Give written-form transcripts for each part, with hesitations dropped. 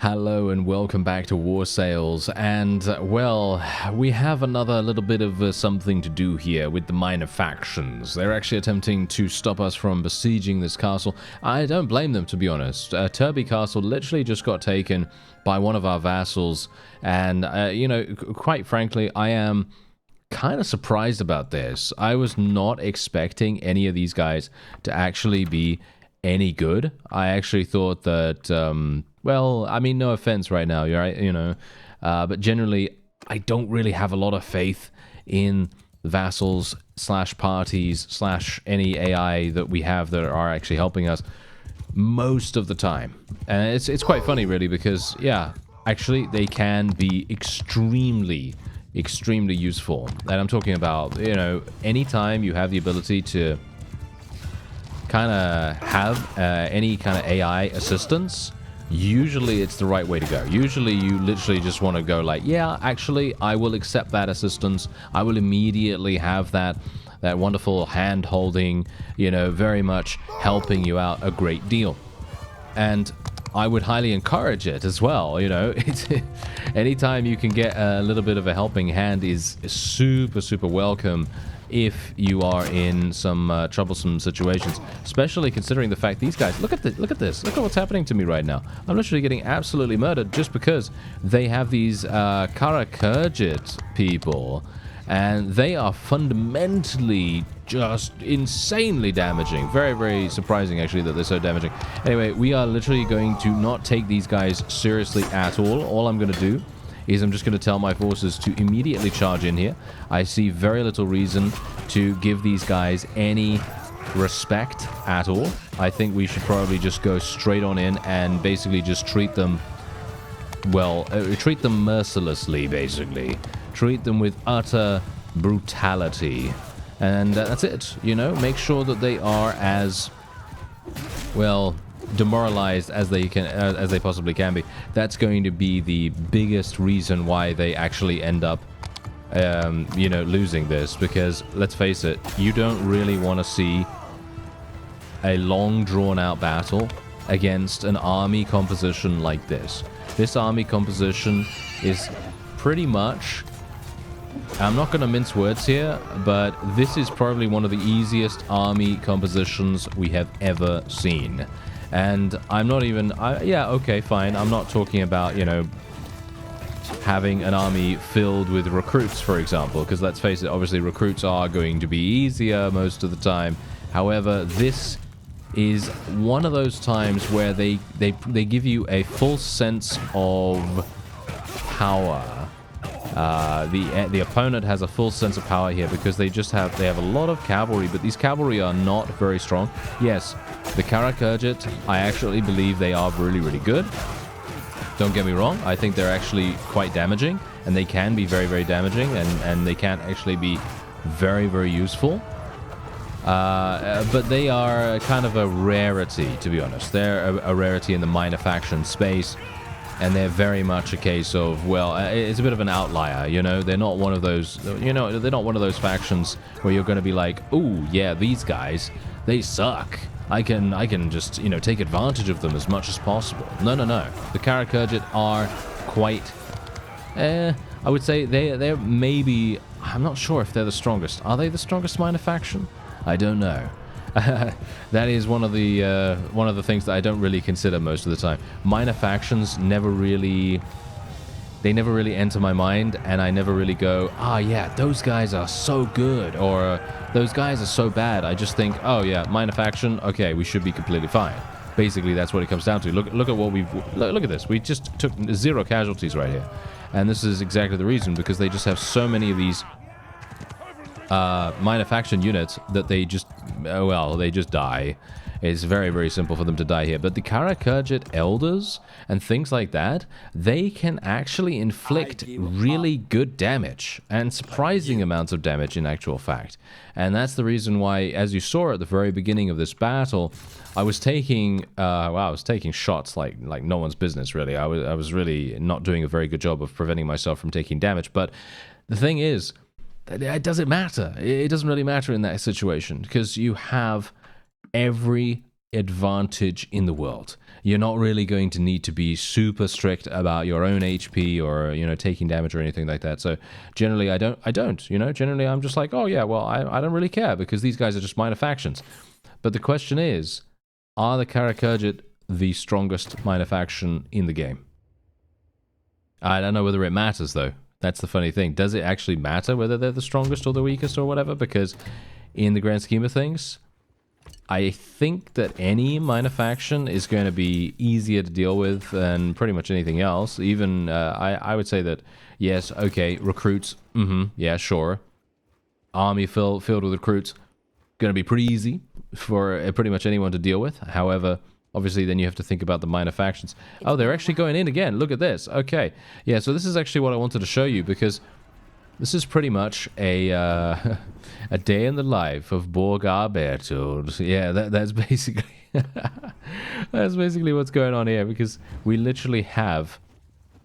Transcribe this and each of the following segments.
Hello and welcome back to War Sales, and well, we have another little bit of something to do here with the minor factions. They're actually attempting to stop us from besieging this castle. I don't blame them, to be honest. Turby Castle literally just got taken by one of our vassals, and you know, quite frankly, I am kind of surprised about this. I was not expecting any of these guys to actually be any good. I actually thought that, well, I mean, no offense right now, right? You know, but generally, I don't really have a lot of faith in vassals slash parties slash any AI that we have that are actually helping us most of the time. And it's quite funny, really, because, yeah, actually, they can be extremely useful. And I'm talking about, you know, anytime you have the ability to kind of have any kind of AI assistance, usually it's the right way to go. Usually you literally just want to go like, yeah, actually, I will accept that assistance. I will immediately have that wonderful hand-holding, you know, very much helping you out a great deal. And I would highly encourage it as well, you know. It's, anytime you can get a little bit of a helping hand is super welcome if you are in some troublesome situations, especially considering the fact these guys, look at this, look at what's happening to me right now. I'm literally getting absolutely murdered just because they have these Karakurgit people, and they are fundamentally just insanely damaging. Very surprising, actually, that they're so damaging. Anyway, we are literally going to not take these guys seriously at all. All I'm going to do is I'm just going to tell my forces to immediately charge in here. I see very little reason to give these guys any respect at all. I think we should probably just go straight on in and basically just treat them, well, treat them mercilessly, basically. Treat them with utter brutality. And that's it, you know? Make sure that they are as, well, demoralized as they possibly can be. That's going to be the biggest reason why they actually end up you know, losing this, because let's face it, you don't really want to see a long drawn out battle against an army composition like this. This army composition is pretty much, I'm not going to mince words here, but this is probably one of the easiest army compositions we have ever seen. And I'm not even, yeah, okay, fine. I'm not talking about, you know, having an army filled with recruits, for example, because let's face it, obviously recruits are going to be easier most of the time. However, this is one of those times where they give you a full sense of power. The opponent has a full sense of power here because they have a lot of cavalry, but these cavalry are not very strong. Yes, the Karakurgit, I actually believe they are really good. Don't get me wrong, I think they're actually quite damaging, and they can be very damaging, and they can actually be very useful. But they are kind of a rarity, to be honest. They're a rarity in the minor faction space. And they're very much a case of, well, it's a bit of an outlier, you know? They're not one of those, you know, they're not one of those factions where you're going to be like, ooh, yeah, these guys, they suck. I can just, you know, take advantage of them as much as possible. No. The Karakurgit are quite, I would say they're maybe, I'm not sure if they're the strongest. Are they the strongest minor faction? I don't know. That is one of the things that I don't really consider most of the time. Minor factions never really enter my mind, and I never really go, ah, yeah, those guys are so good, or those guys are so bad. I just think, oh yeah, minor faction, okay, we should be completely fine. Basically, that's what it comes down to. Look at what look at this. We just took 0 casualties right here, and this is exactly the reason, because they just have so many of these minor faction units that they just, well, they just die. It's very simple for them to die here. But the Karakurgit elders and things like that, they can actually inflict really good damage, and surprising amounts of damage in actual fact. And that's the reason why, as you saw at the very beginning of this battle, I was taking shots like no one's business, really. I was really not doing a very good job of preventing myself from taking damage. But the thing is, it doesn't matter. It doesn't really matter in that situation, because you have every advantage in the world. You're not really going to need to be super strict about your own HP or, you know, taking damage or anything like that. So generally I don't, you know, generally I'm just like, oh yeah, well, I don't really care because these guys are just minor factions. But the question is, are the Karakurgit the strongest minor faction in the game? I don't know whether it matters though. That's the funny thing. Does it actually matter whether they're the strongest or the weakest or whatever? Because in the grand scheme of things, I think that any minor faction is going to be easier to deal with than pretty much anything else. Even, I would say that, yes, okay, recruits, yeah, sure. Army filled with recruits, going to be pretty easy for pretty much anyone to deal with. However, obviously, then you have to think about the minor factions. Oh, they're actually going in again. Look at this. Okay. Yeah, so this is actually what I wanted to show you because this is pretty much a a day in the life of Borgar Bertold. Yeah, that's basically that's basically what's going on here because we literally have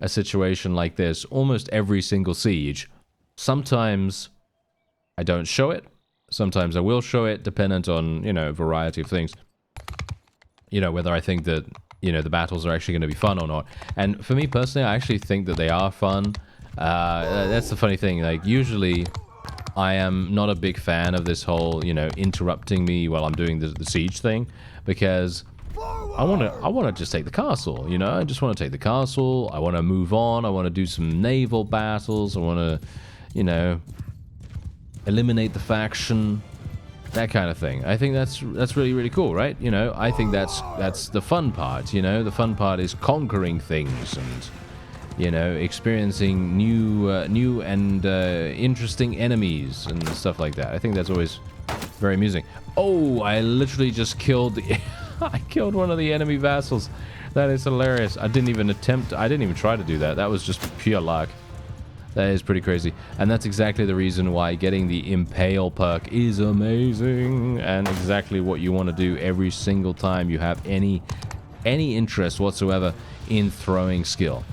a situation like this almost every single siege. Sometimes I don't show it. Sometimes I will show it, dependent on, you know, a variety of things. You know, whether I think that, you know, the battles are actually going to be fun or not. And for me personally, I actually think that they are fun. That's the funny thing. Like, usually I am not a big fan of this whole, you know, interrupting me while I'm doing the siege thing, because I want to just take the castle, you know? I just want to take the castle. I want to move on. I want to do some naval battles. I want to, you know, eliminate the faction. That kind of thing. I think that's really, really cool, right? You know, I think that's the fun part, you know? The fun part is conquering things and, you know, experiencing new and interesting enemies and stuff like that. I think that's always very amusing. Oh, I literally just killed the... I killed one of the enemy vassals. That is hilarious. I didn't even try to do that. That was just pure luck. That is pretty crazy. And that's exactly the reason why getting the Impale perk is amazing and exactly what you want to do every single time you have any interest whatsoever in throwing skill.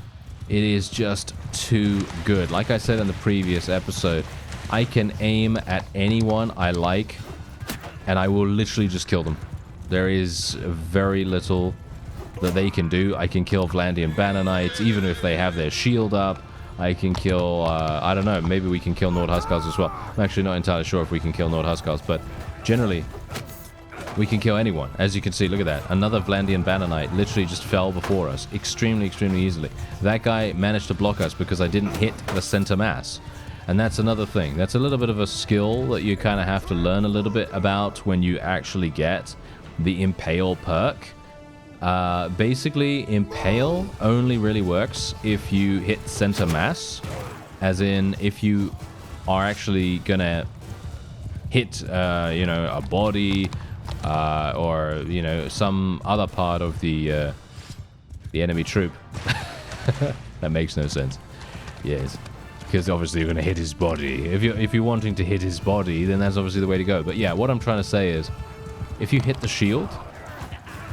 It is just too good. Like I said in the previous episode, I can aim at anyone I like and I will literally just kill them. There is very little that they can do. I can kill Vlandian Banner Knights even if they have their shield up. I can kill, I don't know, maybe we can kill Nord Huskars as well. I'm actually not entirely sure if we can kill Nord Huskars, but generally, we can kill anyone. As you can see, look at that. Another Vlandian Banner Knight literally just fell before us extremely, extremely easily. That guy managed to block us because I didn't hit the center mass. And that's another thing. That's a little bit of a skill that you kind of have to learn a little bit about when you actually get the Impale perk. Basically, Impale only really works if you hit center mass, as in if you are actually gonna hit, you know, a body or, you know, some other part of the enemy troop. That makes no sense. Yes, because obviously you're gonna hit his body. If you're wanting to hit his body, then that's obviously the way to go. But yeah, what I'm trying to say is, if you hit the shield,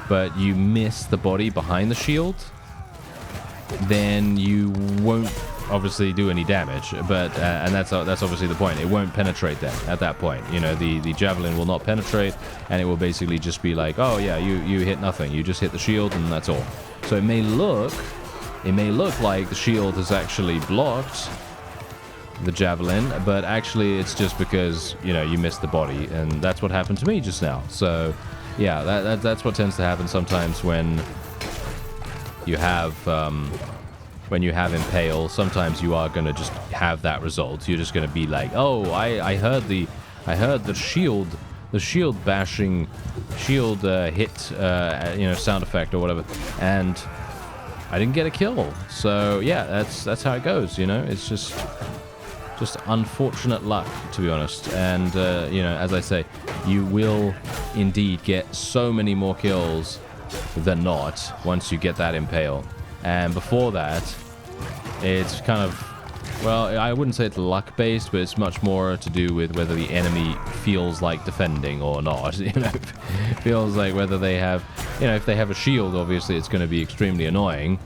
but you miss the body behind the shield, then you won't obviously do any damage. But and that's obviously the point. It won't penetrate then at that point. You know, the javelin will not penetrate, and it will basically just be like, oh yeah, you hit nothing. You just hit the shield, and that's all. So it may look like the shield has actually blocked the javelin, but actually it's just because, you know, you missed the body, and that's what happened to me just now. So yeah, that's what tends to happen sometimes when you have Impale. Sometimes you are going to just have that result. You're just going to be like, oh, I heard the shield bashing, shield hit, you know, sound effect or whatever, and I didn't get a kill. So yeah, that's how it goes. You know, it's just unfortunate luck, to be honest. And you know, as I say, you will indeed get so many more kills than not once you get that Impale. And before that, it's kind of, well, I wouldn't say it's luck based, but it's much more to do with whether the enemy feels like defending or not. You know, feels like whether they have, you know, if they have a shield, obviously it's going to be extremely annoying.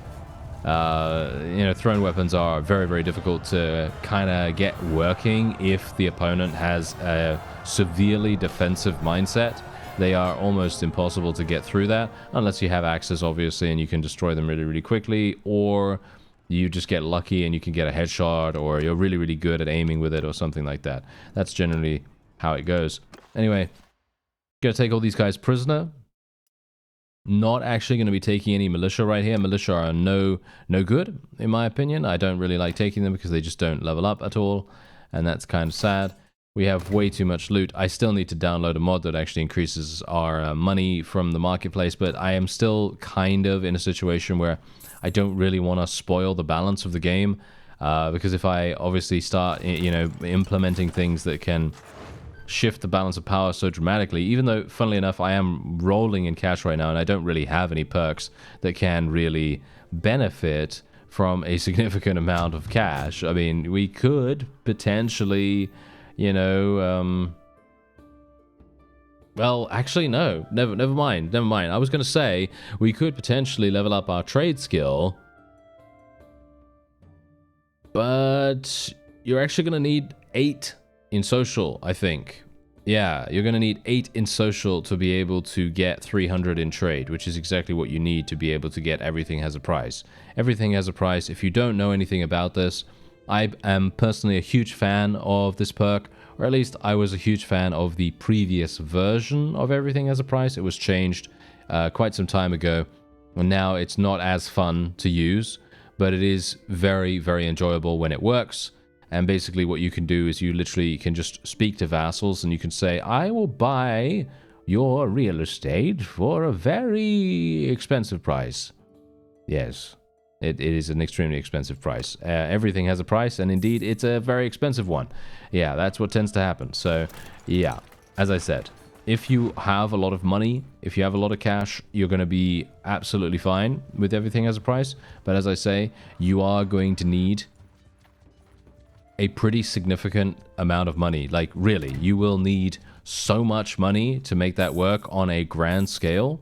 You know, thrown weapons are very, very difficult to kind of get working if the opponent has a severely defensive mindset. they are almost impossible to get through that, unless you have access, obviously, and you can destroy them really, really quickly, or you just get lucky and you can get a headshot, or you're really, really good at aiming with it, or something like that. That's generally how it goes. Anyway, gonna take all these guys prisoner. Not actually going to be taking any militia right here. Militia are no good, in my opinion. I don't really like taking them because they just don't level up at all, and that's kind of sad. We have way too much loot. I still need to download a mod that actually increases our money from the marketplace, but I am still kind of in a situation where I don't really want to spoil the balance of the game, because if I obviously start, you know, implementing things that can shift the balance of power so dramatically, even though, funnily enough, I am rolling in cash right now and I don't really have any perks that can really benefit from a significant amount of cash. I mean, we could potentially, you know, well, actually, no, never mind. I was going to say we could potentially level up our trade skill, but you're actually going to need 8 in social, I think. Yeah, you're going to need 8 in social to be able to get 300 in trade, which is exactly what you need to be able to get everything has a price. Everything has a price. If you don't know anything about this, I am personally a huge fan of this perk, or at least I was a huge fan of the previous version of everything has a price. It was changed quite some time ago, and now it's not as fun to use, but it is very, very enjoyable when it works. And basically what you can do is you literally can just speak to vassals and you can say, I will buy your real estate for a very expensive price. Yes, it is an extremely expensive price. Everything has a price, and indeed it's a very expensive one. Yeah, that's what tends to happen. So yeah, as I said, if you have a lot of money, if you have a lot of cash, you're going to be absolutely fine with everything as a price. But as I say, you are going to need a pretty significant amount of money. Like, really, you will need so much money to make that work on a grand scale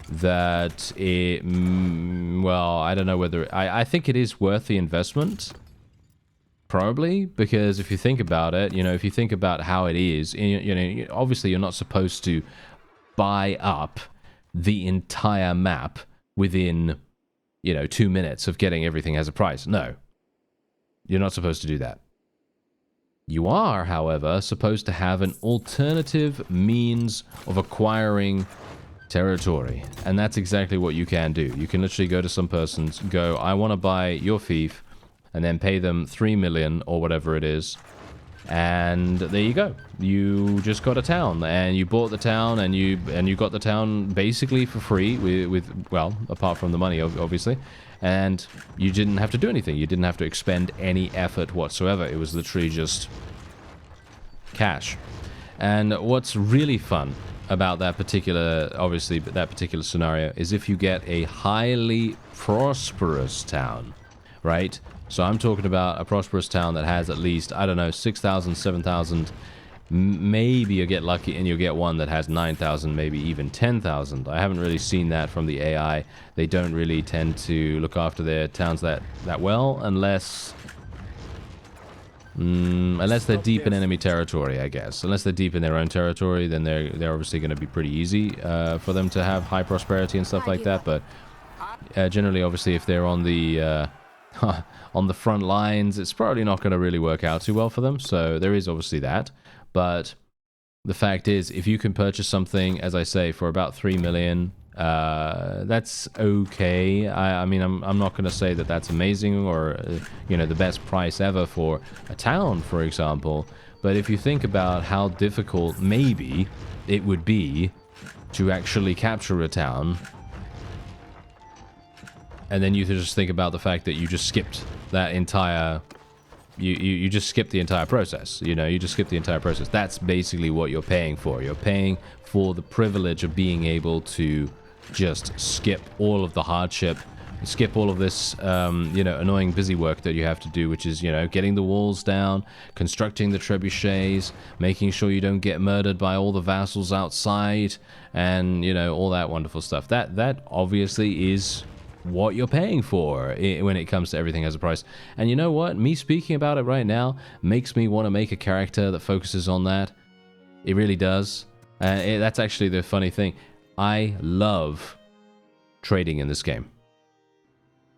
that it, well, I don't know whether, I think it is worth the investment, probably, because if you think about it, you know, if you think about how it is, you know, obviously you're not supposed to buy up the entire map within, you know, 2 minutes of getting everything as a price. No, you're not supposed to do that. You are, however, supposed to have an alternative means of acquiring territory. And that's exactly what you can do. You can literally go to some persons, go, I want to buy your fief, and then pay them 3 million or whatever it is. And there you go. You just got a town, and you bought the town, and you got the town basically for free with well, apart from the money, obviously. And you didn't have to do anything. You didn't have to expend any effort whatsoever. It was literally just cash. And what's really fun about that particular, obviously, that particular scenario is if you get a highly prosperous town, right? So I'm talking about a prosperous town that has at least, I don't know, 6,000, 7,000. Maybe you'll get lucky and you'll get one that has 9,000, maybe even 10,000. I haven't really seen that from the AI. They don't really tend to look after their towns that well, unless they're deep in enemy territory, I guess. Unless they're deep in their own territory, then they're obviously going to be pretty easy for them to have high prosperity and stuff like that. But generally, obviously, if they're on the on the front lines, it's probably not going to really work out too well for them. So there is obviously that. But the fact is, if you can purchase something, as I say, for about 3 million, that's okay. I mean, I'm not going to say that that's amazing or, you know, the best price ever for a town, for example. But if you think about how difficult maybe it would be to actually capture a town, and then you just think about the fact that you just skipped that entire... You just skip the entire process, you know, you just skip the entire process. That's basically what you're paying for. You're paying for the privilege of being able to just skip all of the hardship, skip all of this, you know, annoying busy work that you have to do, which is, you know, getting the walls down, constructing the trebuchets, making sure you don't get murdered by all the vassals outside, and, you know, all that wonderful stuff. That obviously is what you're paying for when it comes to everything as a price. And you know what? Me speaking about it right now makes me want to make a character that focuses on that. It really does. That's actually the funny thing. I love trading in this game.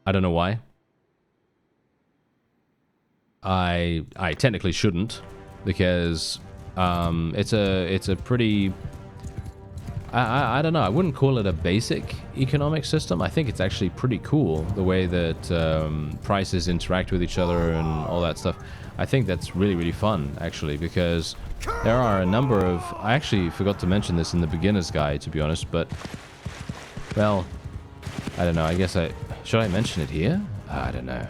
I don't know why. I technically shouldn't, because it's a pretty... I don't know, I wouldn't call it a basic economic system. I think it's actually pretty cool, the way that prices interact with each other and all that stuff. I think that's really, really fun, actually, because there are a number of... I actually forgot to mention this in the beginner's guide, to be honest, but... Well, I don't know, I guess should I mention it here? I don't know.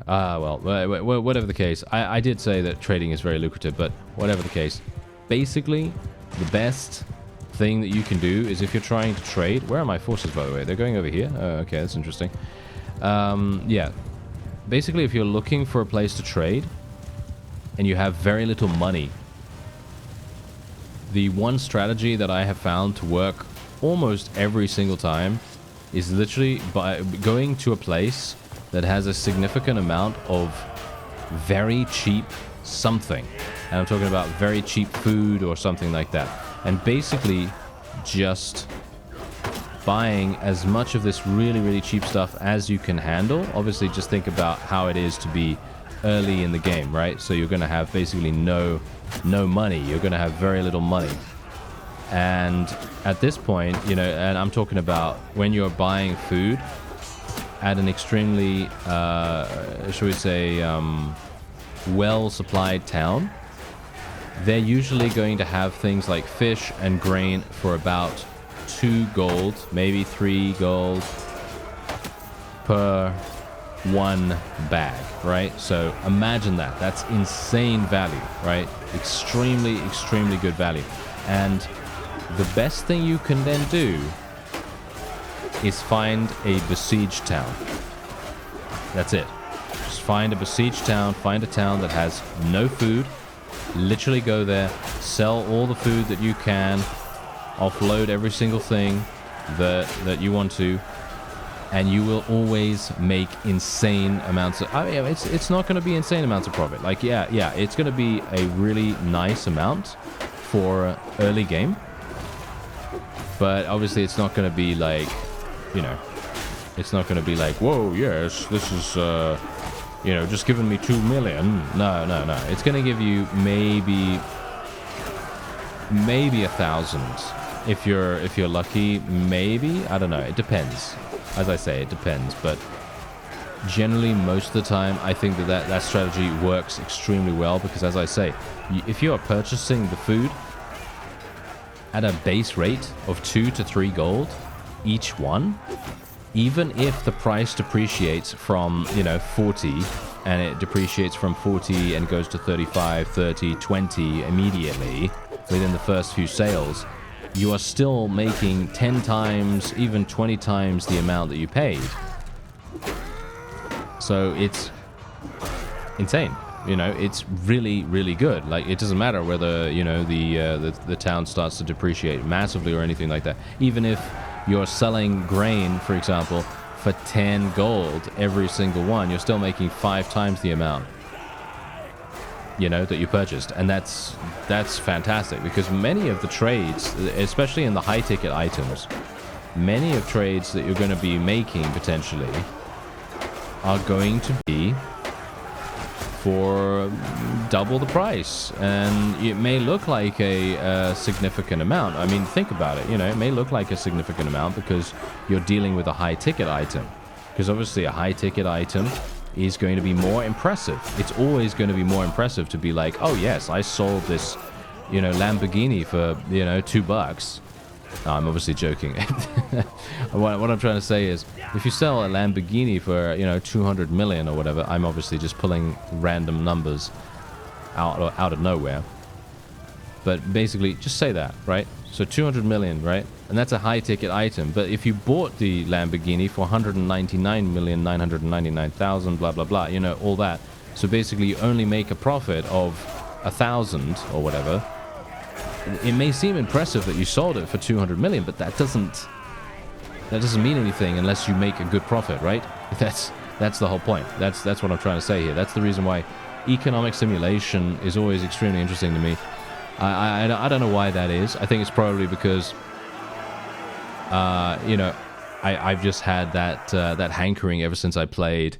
Well, whatever the case. I did say that trading is very lucrative, but whatever the case. Basically, the best thing that you can do is if you're trying to trade... Where are my forces, by the way? They're going over here? Oh, okay, that's interesting. Yeah. Basically, if you're looking for a place to trade, and you have very little money, the one strategy that I have found to work almost every single time is literally by going to a place that has a significant amount of very cheap something. And I'm talking about very cheap food or something like that. And basically just buying as much of this really, really cheap stuff as you can handle. Obviously, just think about how it is to be early in the game, right? So you're going to have basically no money. You're going to have very little money. And at this point, you know, and I'm talking about when you're buying food at an extremely, shall we say, well-supplied town, they're usually going to have things like fish and grain for about 2 gold, maybe 3 gold per 1 bag, right? So imagine that. That's insane value, right? Extremely, extremely good value. And the best thing you can then do is find a besieged town. That's it. Just find a besieged town, find a town that has no food, literally go there, sell all the food that you can, offload every single thing that you want to, and you will always make insane amounts of... I mean, it's not going to be insane amounts of profit. Like, yeah, it's going to be a really nice amount for early game, but obviously it's not going to be like, you know, it's not going to be like, whoa, yes, this is, you know, just giving me 2 million. No. It's going to give you maybe 1,000 if you're lucky. Maybe, I don't know. It depends. As I say, it depends. But generally, most of the time, I think that strategy works extremely well because, as I say, if you are purchasing the food at a base rate of 2 to 3 gold each one, even if the price depreciates from, you know, 40 and it depreciates from 40 and goes to 35, 30, 20 immediately within the first few sales, you are still making 10 times, even 20 times the amount that you paid. So it's insane. You know, it's really, really good. Like, it doesn't matter whether, you know, the town starts to depreciate massively or anything like that. Even if you're selling grain, for example, for 10 gold every single one, you're still making 5 times the amount, you know, that you purchased. And that's fantastic, because many of the trades, especially in the high ticket items, many of trades that you're going to be making potentially are going to be for double the price, and it may look like a significant amount. I mean, think about it, you know, it may look like a significant amount because you're dealing with a high ticket item, because obviously a high ticket item is going to be more impressive. It's always going to be more impressive to be like, oh yes, I sold this, you know, Lamborghini for, you know, $2. No, I'm obviously joking. What I'm trying to say is, if you sell a Lamborghini for, you know, 200 million or whatever, I'm obviously just pulling random numbers out of nowhere. But basically, just say that, right? So 200 million, right? And that's a high ticket item. But if you bought the Lamborghini for 199,999,000, blah, blah, blah, you know, all that. So basically, you only make a profit of 1,000 or whatever. It may seem impressive that you sold it for 200 million, but that doesn't mean anything unless you make a good profit, right? That's the whole point. That's what I'm trying to say here. That's the reason why economic simulation is always extremely interesting to me. I don't know why that is. I think it's probably because, you know, I've just had that hankering ever since I played.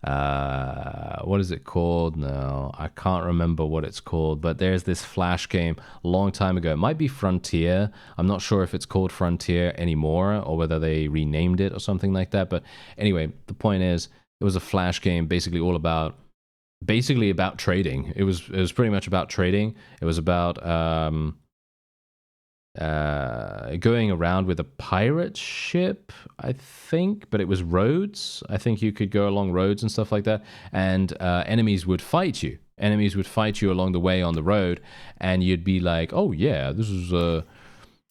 What is it called? No, I can't remember what it's called, but there's this Flash game a long time ago. It might be Frontier. I'm not sure if it's called Frontier anymore or whether they renamed it or something like that. But anyway, the point is, it was a Flash game basically all about trading. It was pretty much about trading. It was about going around with a pirate ship, I think, but it was roads. I think you could go along roads and stuff like that, and enemies would fight you. Enemies would fight you along the way on the road, and you'd be like, "Oh yeah, this is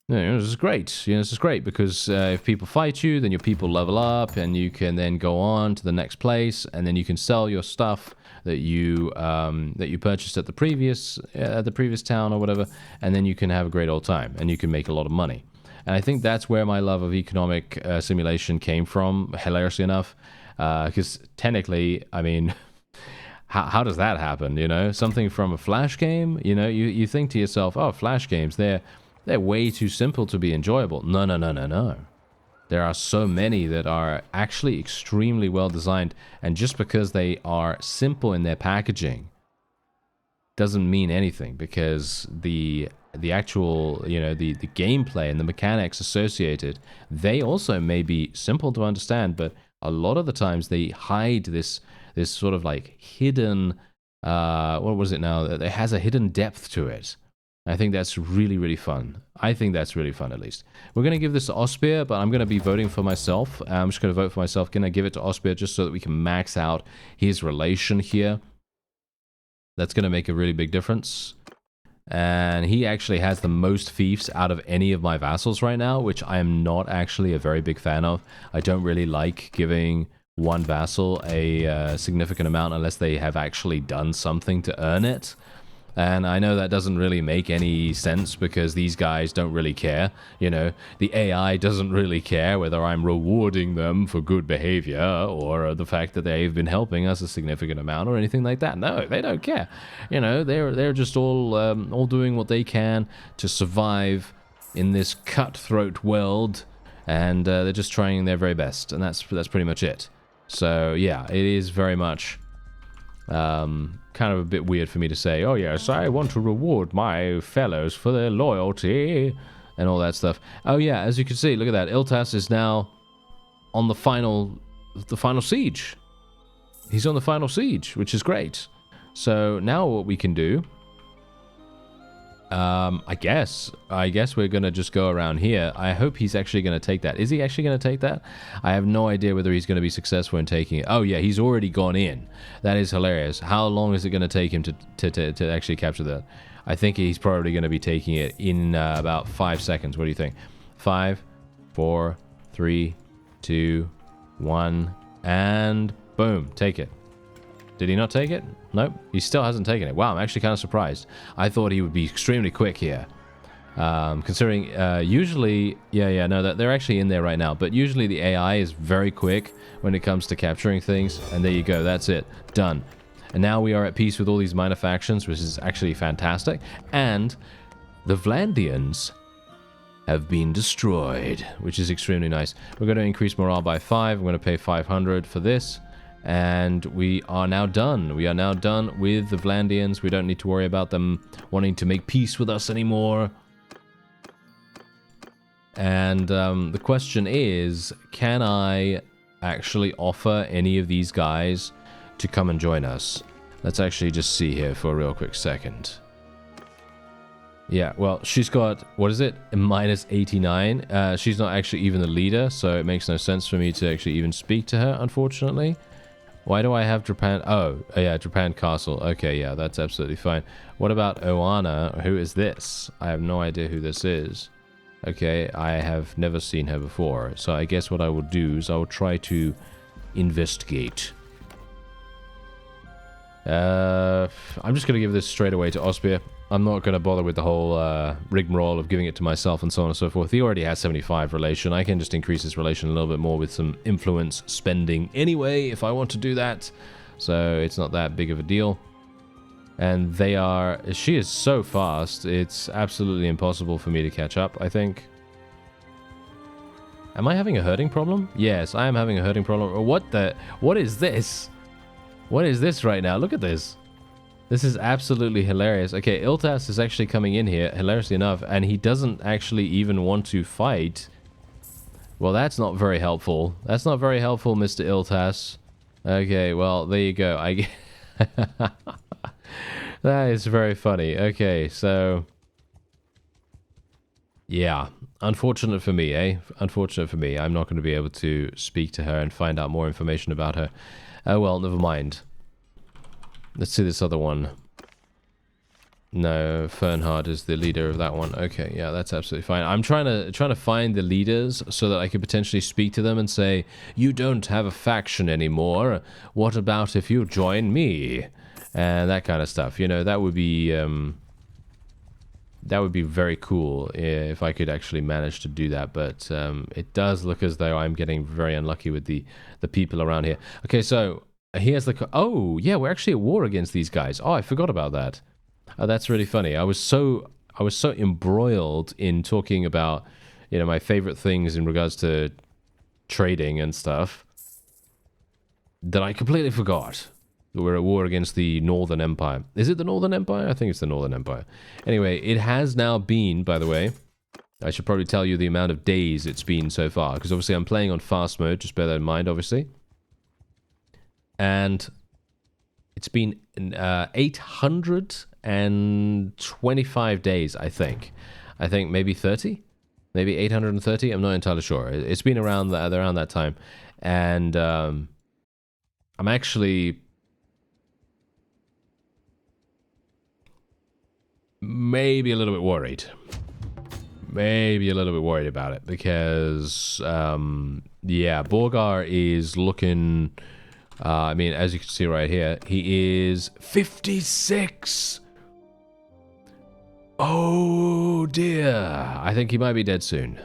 this is great. You know, this is great because if people fight you, then your people level up, and you can then go on to the next place, and then you can sell your stuff that you purchased at the previous town or whatever, and then you can have a great old time, and you can make a lot of money." And I think that's where my love of economic simulation came from, hilariously enough, because technically, I mean, how does that happen? You know, something from a Flash game. You know, you think to yourself, oh, Flash games, they're way too simple to be enjoyable. No. There are so many that are actually extremely well designed, and just because they are simple in their packaging doesn't mean anything, because the actual, you know, the gameplay and the mechanics associated, they also may be simple to understand, but a lot of the times they hide this sort of like hidden, what was it now? It has a hidden depth to it. I think that's really, really fun. I think that's really fun, at least. We're going to give this to Osbeer, but I'm going to be voting for myself. I'm just going to vote for myself. Going to give it to Osbeer just so that we can max out his relation here. That's going to make a really big difference. And he actually has the most fiefs out of any of my vassals right now, which I am not actually a very big fan of. I don't really like giving one vassal a significant amount unless they have actually done something to earn it. And I know that doesn't really make any sense because these guys don't really care. You know, the AI doesn't really care whether I'm rewarding them for good behavior or the fact that they've been helping us a significant amount or anything like that. No, they don't care. You know, they're just all doing what they can to survive in this cutthroat world, and they're just trying their very best, and that's pretty much it. So yeah, it is very much kind of a bit weird for me to say, oh yes, I want to reward my fellows for their loyalty and all that stuff. Oh yeah, as you can see, look at that. Iltas is now on the final siege. He's on the final siege, which is great. So now what we can do, I guess we're going to just go around here. I hope he's actually going to take that. Is he actually going to take that? I have no idea whether he's going to be successful in taking it. Oh yeah, he's already gone in. That is hilarious. How long is it going to take him to actually capture that? I think he's probably going to be taking it in about 5 seconds. What do you think? 5, 4, 3, 2, 1, and boom, take it. Did he not take it? Nope, he still hasn't taken it. Wow, I'm actually kind of surprised. I thought he would be extremely quick here. Considering usually, no, they're actually in there right now, but usually the AI is very quick when it comes to capturing things, and there you go, that's it, done. And now we are at peace with all these minor factions, which is actually fantastic, and the Vlandians have been destroyed, which is extremely nice. We're going to increase morale by 5, I'm going to pay 500 for this. And we are now done. We are now done with the Vlandians. We don't need to worry about them wanting to make peace with us anymore. And the question is, can I actually offer any of these guys to come and join us? Let's actually just see here for a real quick second. Yeah, well, she's got, what is it? Minus 89. She's not actually even the leader, so it makes no sense for me to actually even speak to her, unfortunately. Why do I have Japan? Oh, yeah, Japan Castle. Okay, yeah, that's absolutely fine. What about Oana? Who is this? I have no idea who this is. Okay, I have never seen her before. So I guess what I will do is I will try to investigate. I'm just going to give this straight away to Osbeer. I'm not going to bother with the whole rigmarole of giving it to myself and so on and so forth. He already has 75 relation. I can just increase his relation a little bit more with some influence spending anyway, if I want to do that. So it's not that big of a deal. And they are... She is so fast, it's absolutely impossible for me to catch up, I think. Am I having a herding problem? Yes, I am having a herding problem. What the... What is this? What is this right now? Look at this. This is absolutely hilarious. Okay, Iltas is actually coming in here, hilariously enough, and he doesn't actually even want to fight. Well, that's not very helpful. That's not very helpful, Mr. Iltas. Okay, well, there you go. That is very funny. Okay, so... Yeah, unfortunate for me, eh? Unfortunate for me. I'm not going to be able to speak to her and find out more information about her. Oh, well, never mind. Let's see this other one. No, Fernhard is the leader of that one. Okay, yeah, that's absolutely fine. I'm trying to find the leaders so that I could potentially speak to them and say, you don't have a faction anymore. What about if you join me? And that kind of stuff. You know, that would be very cool if I could actually manage to do that. But it does look as though I'm getting very unlucky with the people around here. Okay, so here's the... Oh, yeah, we're actually at war against these guys. Oh, I forgot about that. Oh, that's really funny. I was so embroiled in talking about, you know, my favorite things in regards to trading and stuff that I completely forgot that we're at war against the Northern Empire. Is it the Northern Empire? I think it's the Northern Empire. Anyway, it has now been, by the way, I should probably tell you the amount of days it's been so far, because obviously I'm playing on fast mode, just bear that in mind, obviously. And it's been 825 days, I think. I think maybe 30? Maybe 830? I'm not entirely sure. It's been around that time. And I'm actually maybe a little bit worried. Maybe a little bit worried about it. Because, yeah, Borgar is looking... I mean, as you can see right here, he is 56! Oh, dear. I think he might be dead soon.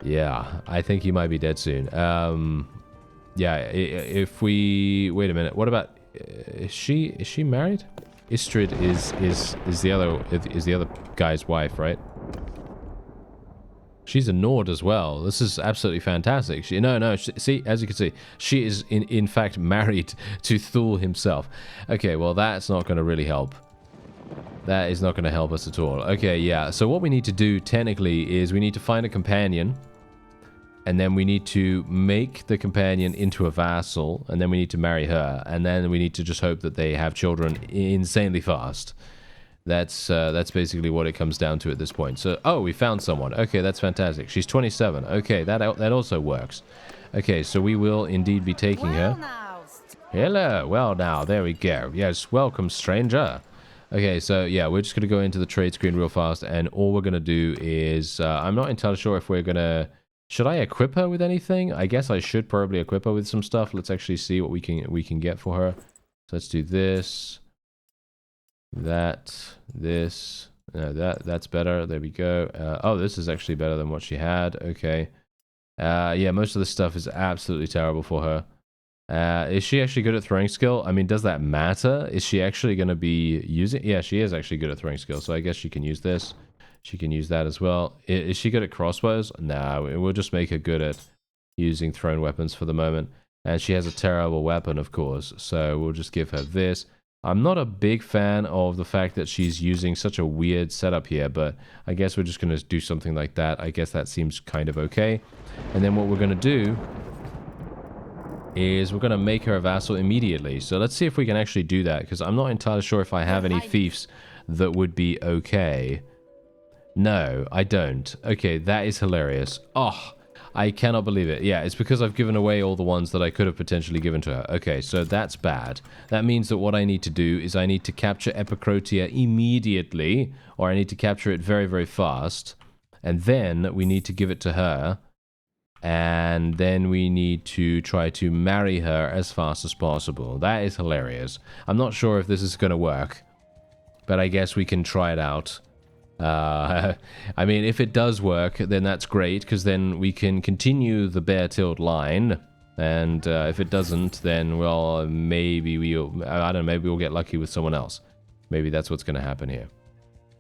Yeah, I think he might be dead soon. Yeah, if we... Wait a minute. What about... Is she married? Istrid is the other guy's wife, right? She's a Nord as well. This is absolutely fantastic. See, as you can see, she is in fact married to Thule himself. Okay, well, that's not going to really help. That is not going to help us at all. Okay, yeah. So what we need to do technically is we need to find a companion, and then we need to make the companion into a vassal, and then we need to marry her, and then we need to just hope that they have children insanely fast. That's basically what it comes down to at this point. So, oh, we found someone. Okay, that's fantastic. She's 27. Okay, that also works. Okay, so we will indeed be taking her. Hello. Well, now, there we go. Yes, welcome, stranger. Okay, so, yeah, we're just going to go into the trade screen real fast, and all we're going to do is... I'm not entirely sure if we're going to... Should I equip her with anything? I guess I should probably equip her with some stuff. Let's actually see what we can get for her. So let's do this... That's better. There we go. Oh, this is actually better than what she had. Okay. Yeah, most of this stuff is absolutely terrible for her. Is she actually good at throwing skill? I mean, does that matter? Is she actually going to be using... Yeah, she is actually good at throwing skill, so I guess she can use this. She can use that as well. Is she good at crossbows? No, we'll just make her good at using thrown weapons for the moment. And she has a terrible weapon, of course, so we'll just give her this. I'm not a big fan of the fact that she's using such a weird setup here, but I guess we're just going to do something like that. I guess that seems kind of okay. And then what we're going to do is we're going to make her a vassal immediately. So let's see if we can actually do that, because I'm not entirely sure if I have any fiefs that would be okay. No, I don't. Okay, that is hilarious. Oh, I cannot believe it. Yeah, it's because I've given away all the ones that I could have potentially given to her. Okay, so that's bad. That means that what I need to do is I need to capture Epicrotia immediately, or I need to capture it very, very fast. And then we need to give it to her. And then we need to try to marry her as fast as possible. That is hilarious. I'm not sure if this is going to work, but I guess we can try it out. I mean, if it does work, then that's great, because then we can continue the bear-tilled line, And if it doesn't, then, well, maybe I don't know, maybe we'll get lucky with someone else. Maybe that's what's going to happen here.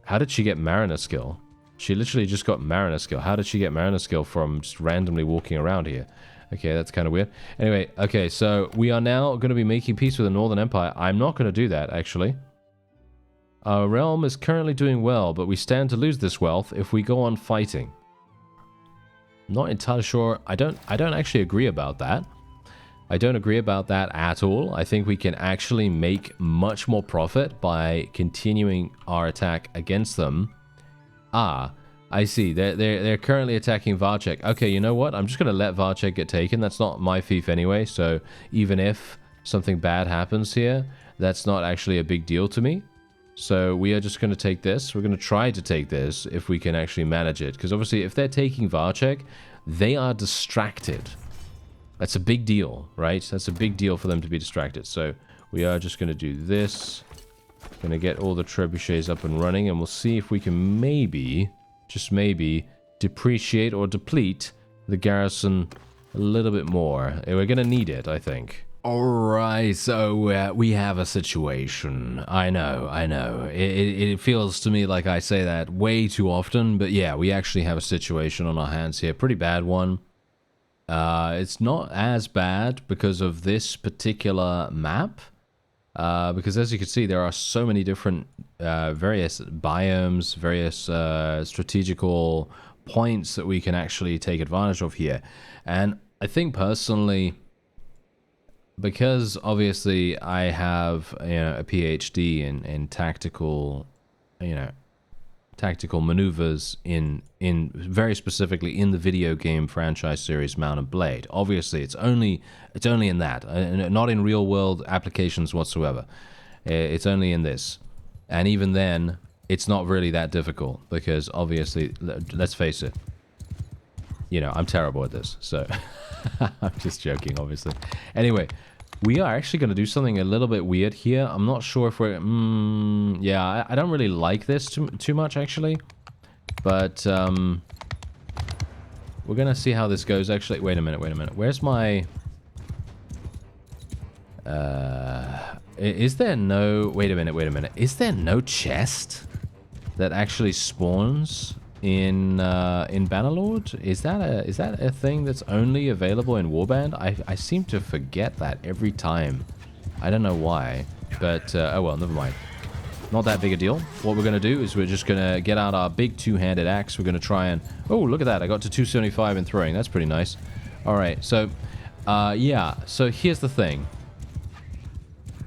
How did she get Mariner skill? She literally just got Mariner skill. How did she get Mariner skill from just randomly walking around here? Okay, that's kind of weird. Anyway, okay, so we are now going to be making peace with the Northern Empire. I'm not going to do that, actually. Our realm is currently doing well, but we stand to lose this wealth if we go on fighting. Not entirely sure. I don't actually agree about that. I don't agree about that at all. I think we can actually make much more profit by continuing our attack against them. Ah, I see. They're currently attacking Varchek. Okay, you know what? I'm just going to let Varchek get taken. That's not my fief anyway, so even if something bad happens here, that's not actually a big deal to me. So we are just going to take this. We're going to try to take this if we can actually manage it. Because obviously if they're taking Varchek, they are distracted. That's a big deal, right? That's a big deal for them to be distracted. So we are just going to do this. Going to get all the trebuchets up and running. And we'll see if we can maybe, just maybe, depreciate or deplete the garrison a little bit more. We're going to need it, I think. Alright, so we have a situation. I know. It feels to me like I say that way too often, but yeah, we actually have a situation on our hands here. Pretty bad one. It's not as bad because of this particular map. Because as you can see, there are so many different various biomes, various strategical points that we can actually take advantage of here. And I think personally, because obviously I have a PhD in tactical, tactical maneuvers in very specifically in the video game franchise series Mount and Blade. Obviously, it's only in that, not in real world applications whatsoever. It's only in this, and even then, it's not really that difficult because obviously, let's face it, I'm terrible at this, so. I'm just joking, obviously. Anyway, we are actually going to do something a little bit weird here. I'm not sure if we're... yeah, I don't really like this too much, actually. But, we're going to see how this goes, actually. Wait a minute. Where's my... is there no... Wait a minute. Is there no chest that actually spawns in Bannerlord? Is that a thing that's only available in Warband? I seem to forget that every time. I don't know why, but oh well, never mind. Not that big a deal. What we're gonna do is we're just gonna get out our big two-handed axe. We're gonna try and look at that! I got to 275 in throwing. That's pretty nice. All right, so yeah. So here's the thing.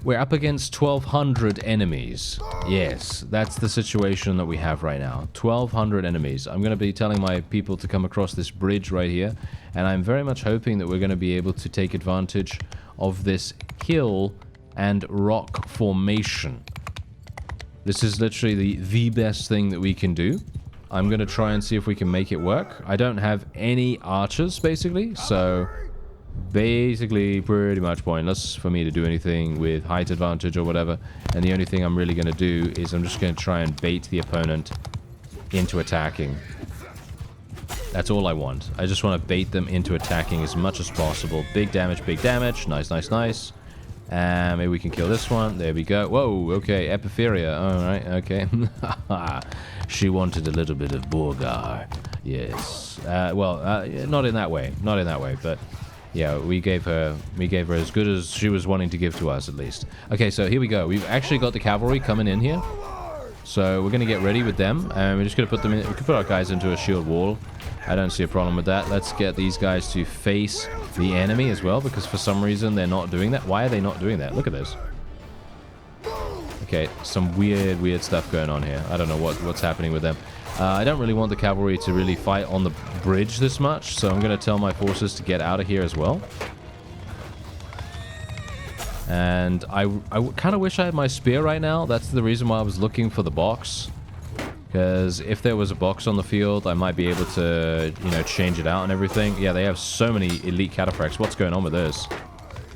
We're up against 1,200 enemies. Yes, that's the situation that we have right now. 1,200 enemies. I'm going to be telling my people to come across this bridge right here. And I'm very much hoping that we're going to be able to take advantage of this hill and rock formation. This is literally the best thing that we can do. I'm going to try and see if we can make it work. I don't have any archers, basically, so... basically pretty much pointless for me to do anything with height advantage or whatever, and the only thing I'm really going to do is I'm just going to try and bait the opponent into attacking. That's all I want. I just want to bait them into attacking as much as possible. Big damage, nice. And maybe we can kill this one. There we go. Whoa, okay, Epipheria. Alright, okay. She wanted a little bit of Borgar. Yes. Not in that way, but yeah, we gave her as good as she was wanting to give to us, at least. Okay, so here we go. We've actually got the cavalry coming in here. So we're going to get ready with them. And we're just going to put them in. We can put our guys into a shield wall. I don't see a problem with that. Let's get these guys to face the enemy as well, because for some reason they're not doing that. Why are they not doing that? Look at this. Okay, some weird stuff going on here. I don't know what's happening with them. I don't really want the cavalry to really fight on the bridge this much, so I'm going to tell my forces to get out of here as well. And I kind of wish I had my spear right now. That's the reason why I was looking for the box. Because if there was a box on the field, I might be able to, change it out and everything. Yeah, they have so many elite cataphracts. What's going on with this?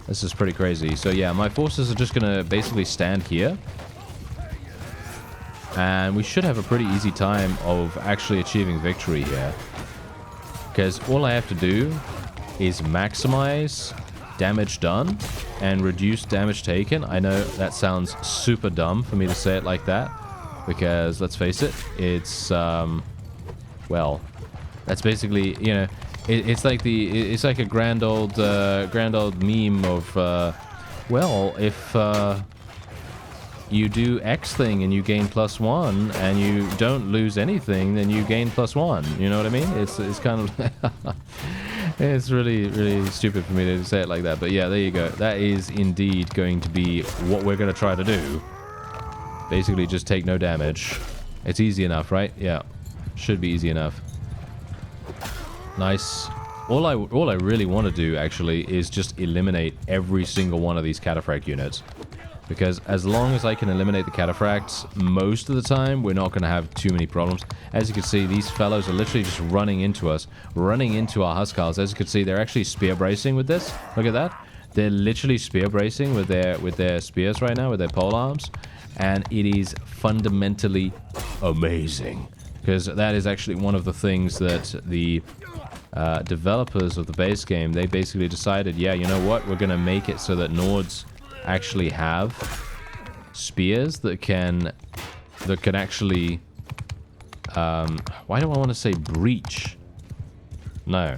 This is pretty crazy. So yeah, my forces are just going to basically stand here. And we should have a pretty easy time of actually achieving victory here. Because all I have to do is maximize damage done and reduce damage taken. I know that sounds super dumb for me to say it like that, because let's face it, it's well, that's basically, you know, it's like a grand old meme of well, if you do X thing and you gain +1 and you don't lose anything, then you gain +1. You know what I mean? It's kind of it's really stupid for me to say it like that. But yeah, there you go. That is indeed going to be what we're going to try to do. Basically just take no damage. It's easy enough, right? Yeah. Should be easy enough. Nice. All I really want to do actually is just eliminate every single one of these cataphract units. Because as long as I can eliminate the cataphracts, most of the time, we're not going to have too many problems. As you can see, these fellows are literally just running into us, running into our Huskars. As you can see, they're actually spear bracing with this. Look at that. They're literally spear bracing with their spears right now, with their polearms. And it is fundamentally amazing. Because that is actually one of the things that the developers of the base game, they basically decided, yeah, you know what? We're going to make it so that Nords actually have spears that can actually why do I want to say breach? No,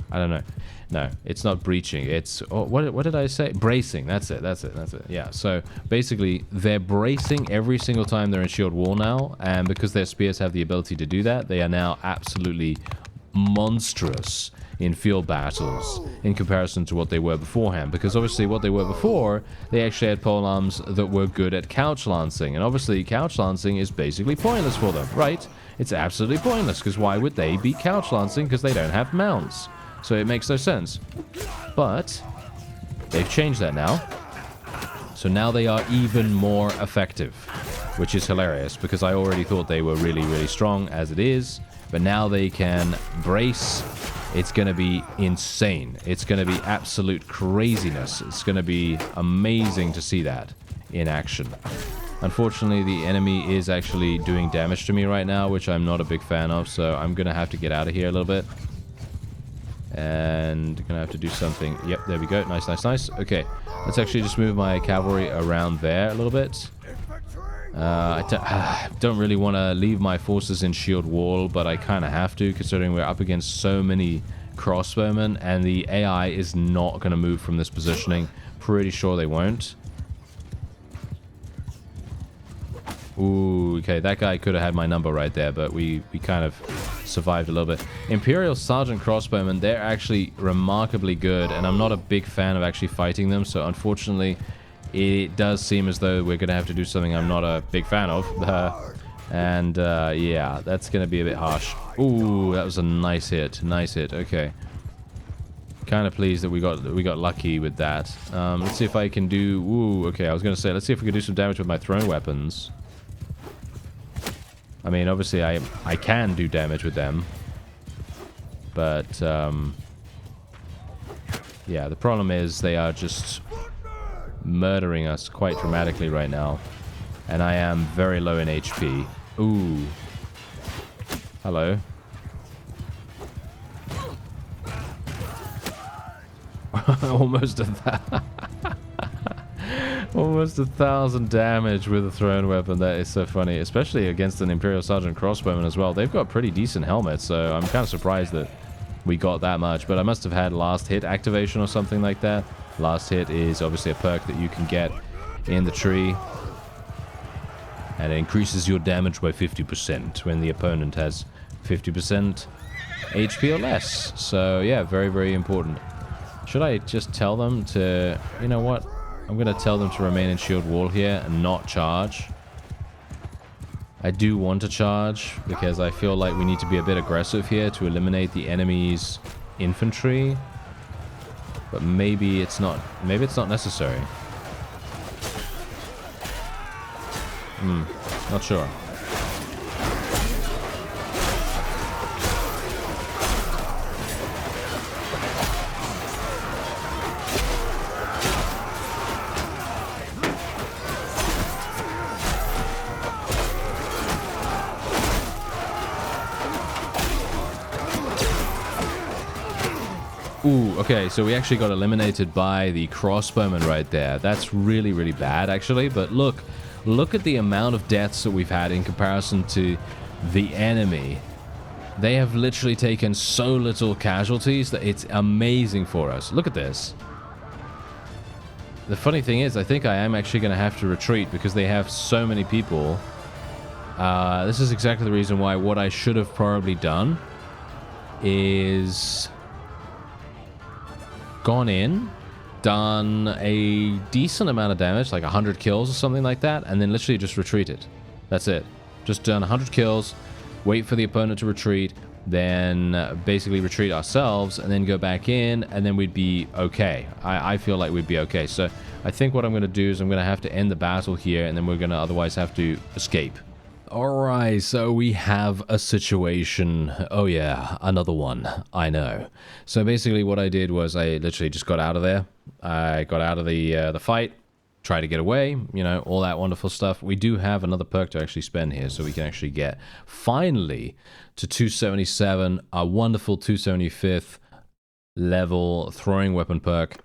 I don't know. No, it's not breaching. It's what did I say? Bracing. That's it. Yeah. So basically, they're bracing every single time they're in shield wall now, and because their spears have the ability to do that, they are now absolutely monstrous in field battles in comparison to what they were beforehand. Because obviously what they were before, they actually had polearms that were good at couch lancing, and obviously couch lancing is basically pointless for them, right? It's absolutely pointless, because why would they be couch lancing? Because they don't have mounts, so it makes no sense. But they've changed that now, so now they are even more effective, which is hilarious, because I already thought they were really strong as it is, but now they can brace. It's going to be insane. It's going to be absolute craziness. It's going to be amazing to see that in action. Unfortunately, the enemy is actually doing damage to me right now, which I'm not a big fan of, so I'm going to have to get out of here a little bit. And going to have to do something. Yep, there we go. Nice. Okay, let's actually just move my cavalry around there a little bit. I don't really want to leave my forces in shield wall, but I kind of have to, considering we're up against so many crossbowmen, and the AI is not going to move from this positioning. Pretty sure they won't. Ooh, okay, that guy could have had my number right there, but we kind of survived a little bit. Imperial Sergeant crossbowmen, they're actually remarkably good, and I'm not a big fan of actually fighting them, so unfortunately it does seem as though we're going to have to do something I'm not a big fan of. Yeah, that's going to be a bit harsh. Ooh, that was a nice hit. Okay. Kind of pleased that we got lucky with that. Let's see if I can do... Ooh, okay, I was going to say, let's see if we can do some damage with my thrown weapons. I mean, obviously, I can do damage with them. But, yeah, the problem is they are just murdering us quite dramatically right now, and I am very low in HP. Ooh, hello. Almost almost 1,000 damage with a thrown weapon. That is so funny, especially against an Imperial Sergeant crossbowman as well. They've got pretty decent helmets, so I'm kind of surprised that we got that much, but I must have had last hit activation or something like that. Last hit is obviously a perk that you can get in the tree, and it increases your damage by 50% when the opponent has 50% HP or less. So yeah, very important. Should I just tell them to... You know what? I'm going to tell them to remain in shield wall here and not charge. I do want to charge because I feel like we need to be a bit aggressive here to eliminate the enemy's infantry. But maybe it's not necessary. Not sure. Ooh, okay, so we actually got eliminated by the crossbowman right there. That's really, really bad, actually. But look at the amount of deaths that we've had in comparison to the enemy. They have literally taken so little casualties that it's amazing for us. Look at this. The funny thing is, I think I am actually going to have to retreat because they have so many people. This is exactly the reason why what I should have probably done is gone in, done a decent amount of damage, like 100 kills or something like that, and then literally just retreated. That's it. Just done 100 kills, wait for the opponent to retreat, then basically retreat ourselves, and then go back in, and then we'd be okay. I feel like we'd be okay. So I think what I'm going to do is I'm going to have to end the battle here, and then we're going to otherwise have to escape. Alright, so we have a situation. Oh yeah, another one. I know. So basically what I did was I literally just got out of there. I got out of the fight, tried to get away, you know, all that wonderful stuff. We do have another perk to actually spend here, so we can actually get, finally, to 277, a wonderful 275th level throwing weapon perk.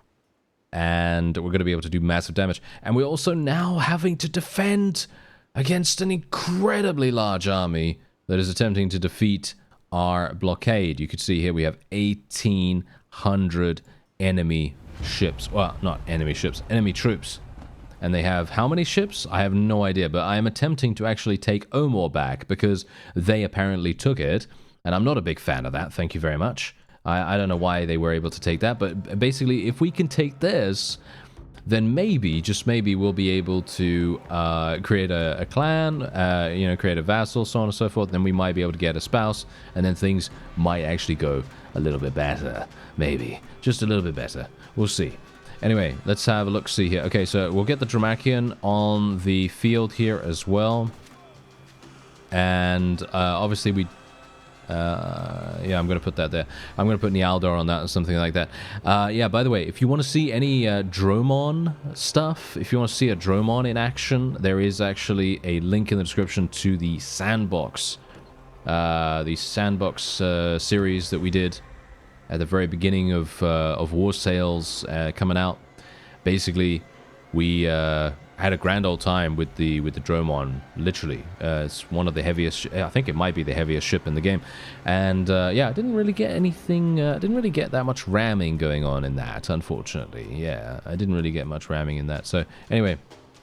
And we're going to be able to do massive damage. And we're also now having to defend against an incredibly large army that is attempting to defeat our blockade. You can see here we have 1,800 enemy ships. Well, not enemy ships, enemy troops. And they have how many ships? I have no idea, but I am attempting to actually take Omor back because they apparently took it. And I'm not a big fan of that, thank you very much. I don't know why they were able to take that, but basically if we can take this, then maybe, just maybe, we'll be able to create a clan, you know, create a vassal, so on and so forth. Then we might be able to get a spouse, and then things might actually go a little bit better. Maybe. Just a little bit better. We'll see. Anyway, let's have a look-see here. Okay, so we'll get the Dramacian on the field here as well. And obviously we... yeah, I'm going to put that there. I'm going to put Nialdor on that or something like that. Yeah, by the way, if you want to see any Dromon stuff, if you want to see a Dromon in action, there is actually a link in the description to the Sandbox. The Sandbox series that we did at the very beginning of War Sales coming out. Basically, we had a grand old time with the Dromon. Literally, it's one of the heaviest. I think it might be the heaviest ship in the game, and yeah, I didn't really get anything. Didn't really get that much ramming going on in that, unfortunately. Yeah, I didn't really get much ramming in that. So anyway,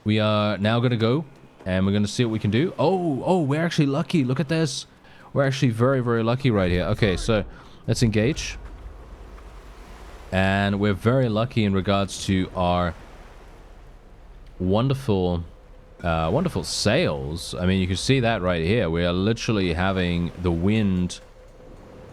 we are now going to go, and we're going to see what we can do. Oh, we're actually lucky. Look at this. We're actually very, very lucky right here. Okay, so let's engage, and we're very lucky in regards to our wonderful sails. I mean, you can see that right here. We are literally having the wind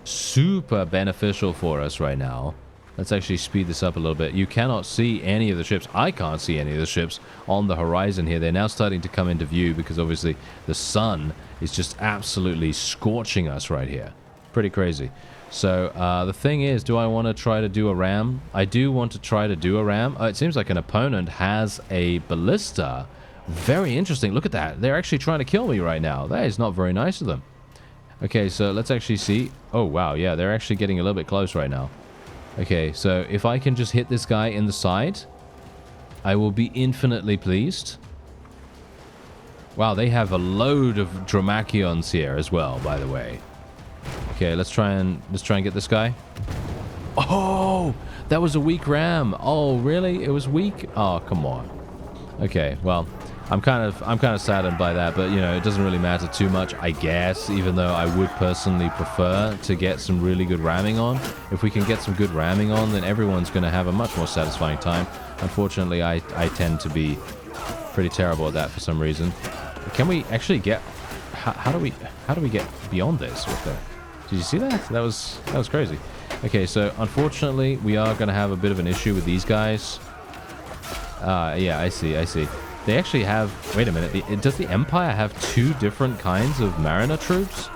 super beneficial for us right now. Let's actually speed this up a little bit. You cannot see any of the ships. I can't see any of the ships on the horizon here. They're now starting to come into view because obviously the sun is just absolutely scorching us right here. Pretty crazy. So the thing is, do I want to try to do a ram? I do want to try to do a ram. It seems like an opponent has a ballista. Very interesting. Look at that. They're actually trying to kill me right now. That is not very nice of them. Okay, so let's actually see. Oh, wow. Yeah, they're actually getting a little bit close right now. Okay, so if I can just hit this guy in the side, I will be infinitely pleased. Wow, they have a load of Dromachions here as well, by the way. Okay, let's try and get this guy. Oh, that was a weak ram. Oh, really? It was weak? Oh, come on. Okay, well, I'm kind of saddened by that, but you know, it doesn't really matter too much, I guess, even though I would personally prefer to get some really good ramming on. If we can get some good ramming on, then everyone's going to have a much more satisfying time. Unfortunately, I tend to be pretty terrible at that for some reason. Can we actually get... How do we get beyond this with the... Did you see that? That was crazy. Okay, so unfortunately, we are going to have a bit of an issue with these guys. Yeah, I see. They actually have... Wait a minute. Does the Empire have two different kinds of Mariner troops?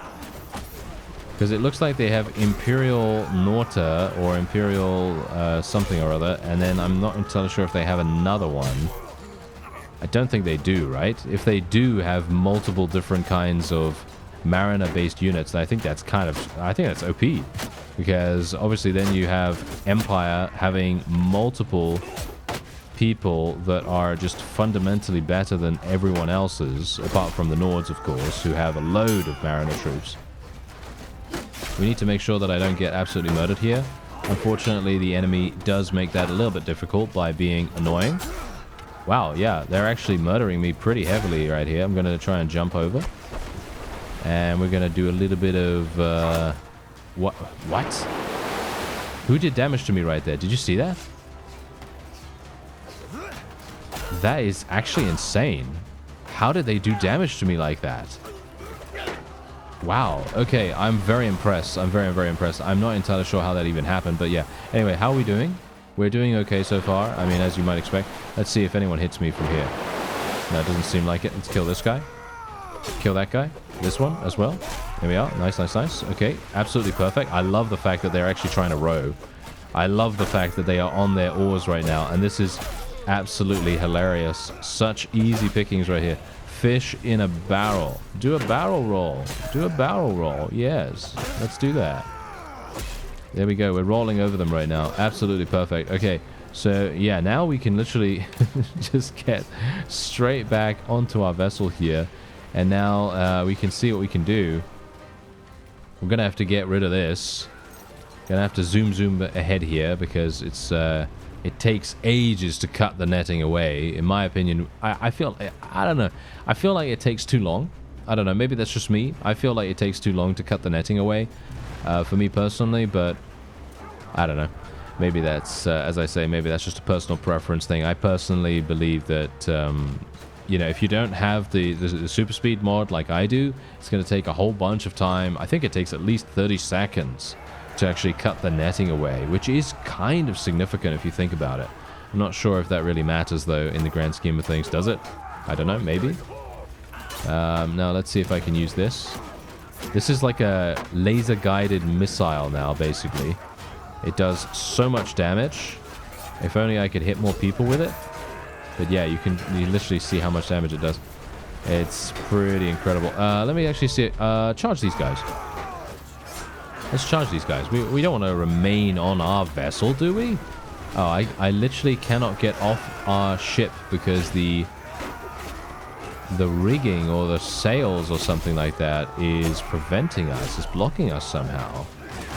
Because it looks like they have Imperial Norta or Imperial something or other, and then I'm not entirely sure if they have another one. I don't think they do, right? If they do have multiple different kinds of Mariner-based units, then I think that's OP. Because obviously then you have Empire having multiple people that are just fundamentally better than everyone else's, apart from the Nords, of course, who have a load of Mariner troops. We need to make sure that I don't get absolutely murdered here. Unfortunately, the enemy does make that a little bit difficult by being annoying. Wow, yeah, they're actually murdering me pretty heavily right here. I'm going to try and jump over. And we're going to do a little bit of... What? Who did damage to me right there? Did you see that? That is actually insane. How did they do damage to me like that? Wow. Okay, I'm very impressed. I'm very, very impressed. I'm not entirely sure how that even happened, but yeah. Anyway, how are we doing? We're doing okay so far. I mean, as you might expect. Let's see if anyone hits me from here. No, it doesn't seem like it. Let's kill this guy. Kill that guy. This one as well. There we are. Nice, nice, nice. Okay, absolutely perfect. I love the fact that they're actually trying to row. I love the fact that they are on their oars right now, and this is absolutely hilarious. Such easy pickings right here. Fish in a barrel. Do a barrel roll. Do a barrel roll. Yes. Let's do that. There we go. We're rolling over them right now. Absolutely perfect. Okay. So, yeah, now we can literally just get straight back onto our vessel here. And now we can see what we can do. We're going to have to get rid of this. Going to have to zoom ahead here because it's... it takes ages to cut the netting away. In my opinion, I don't know. I feel like it takes too long. I don't know. Maybe that's just me. I feel like it takes too long to cut the netting away for me personally, but I don't know. Maybe that's, as I say, maybe that's just a personal preference thing. I personally believe that, you know, if you don't have the super speed mod like I do, it's going to take a whole bunch of time. I think it takes at least 30 seconds to actually cut the netting away, which is kind of significant if you think about it. I'm not sure if that really matters, though, in the grand scheme of things. Does it? I don't know. Maybe. Now, let's see if I can use this. This is like a laser-guided missile now, basically. It does so much damage. If only I could hit more people with it. But yeah, you literally see how much damage it does. It's pretty incredible. Let me actually see it. Charge these guys. Let's charge these guys. We don't want to remain on our vessel, do we? Oh, I literally cannot get off our ship because the rigging or the sails or something like that is preventing us. It's blocking us somehow.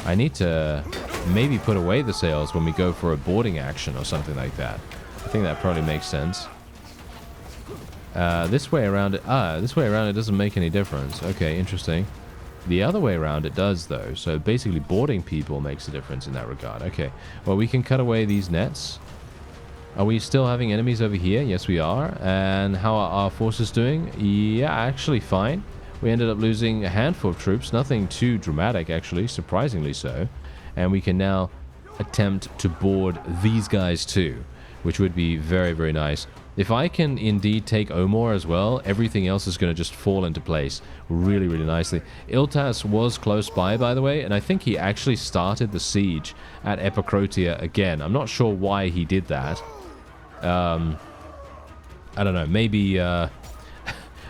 I need to maybe put away the sails when we go for a boarding action or something like that. I think that probably makes sense. This way around it... this way around it doesn't make any difference. Okay, interesting. The other way around it does, though. So basically boarding people makes a difference in that regard. Okay. Well, we can cut away these nets. Are we still having enemies over here? Yes, we are. And how are our forces doing? Yeah, actually fine. We ended up losing a handful of troops. Nothing too dramatic, actually. Surprisingly so. And we can now attempt to board these guys too, which would be very, very nice. If I can indeed take Omor as well, everything else is going to just fall into place really, really nicely. Iltas was close by the way, and I think he actually started the siege at Epicrotia again. I'm not sure why he did that. I don't know. Maybe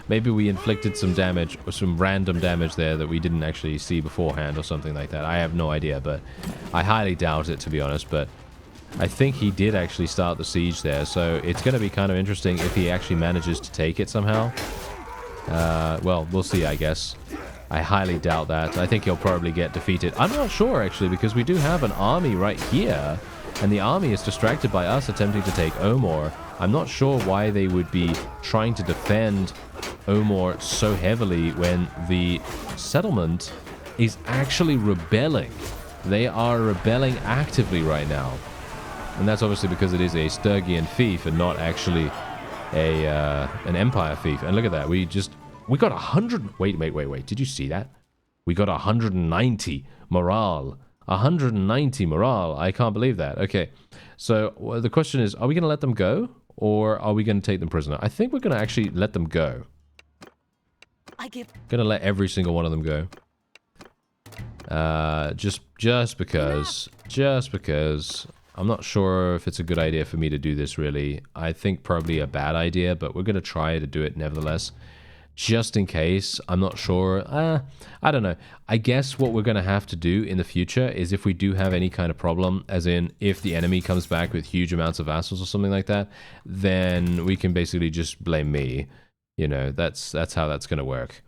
maybe we inflicted some damage, or some random damage there that we didn't actually see beforehand or something like that. I have no idea, but I highly doubt it, to be honest. But I think he did actually start the siege there, so it's going to be kind of interesting if he actually manages to take it somehow. Well, we'll see, I guess. I highly doubt that. I think he'll probably get defeated. I'm not sure, actually, because we do have an army right here, and the army is distracted by us attempting to take Omor. I'm not sure why they would be trying to defend Omor so heavily when the settlement is actually rebelling. They are rebelling actively right now. And that's obviously because it is a Sturgian fief and not actually an Empire fief. And look at that. We got 100... Wait. Did you see that? We got 190 morale. 190 morale. I can't believe that. Okay. So the question is, are we going to let them go? Or are we going to take them prisoner? I think we're going to actually let them go. Going to let every single one of them go. Just because. I'm not sure if it's a good idea for me to do this, really. I think probably a bad idea, but we're going to try to do it nevertheless. just in case. I'm not sure. I don't know. I guess what we're going to have to do in the future is if we do have any kind of problem, as in if the enemy comes back with huge amounts of vassals or something like that, then we can basically just blame me. You know, that's how that's going to work.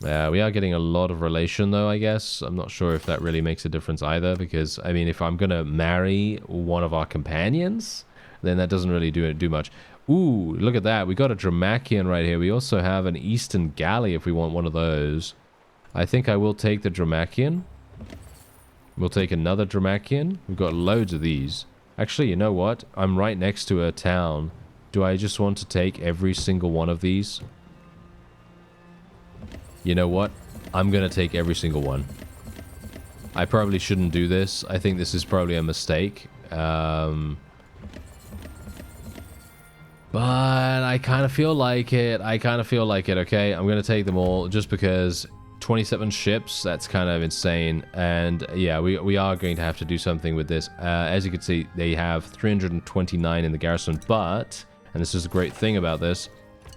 We are getting a lot of relation, though, I guess. I'm not sure if that really makes a difference either, because, I mean, if I'm going to marry one of our companions, then that doesn't really do much. Ooh, look at that. We got a Dramacian right here. We also have an Eastern Galley if we want one of those. I think I will take the Dramacian. We'll take another Dramacian. We've got loads of these. Actually, you know what? I'm right next to a town. Do I just want to take every single one of these? You know what? I'm going to take every single one. I probably shouldn't do this. I think this is probably a mistake. But I kind of feel like it. Okay? I'm going to take them all just because 27 ships, that's kind of insane. And yeah, we are going to have to do something with this. As you can see, they have 329 in the garrison, but, and this is a great thing about this,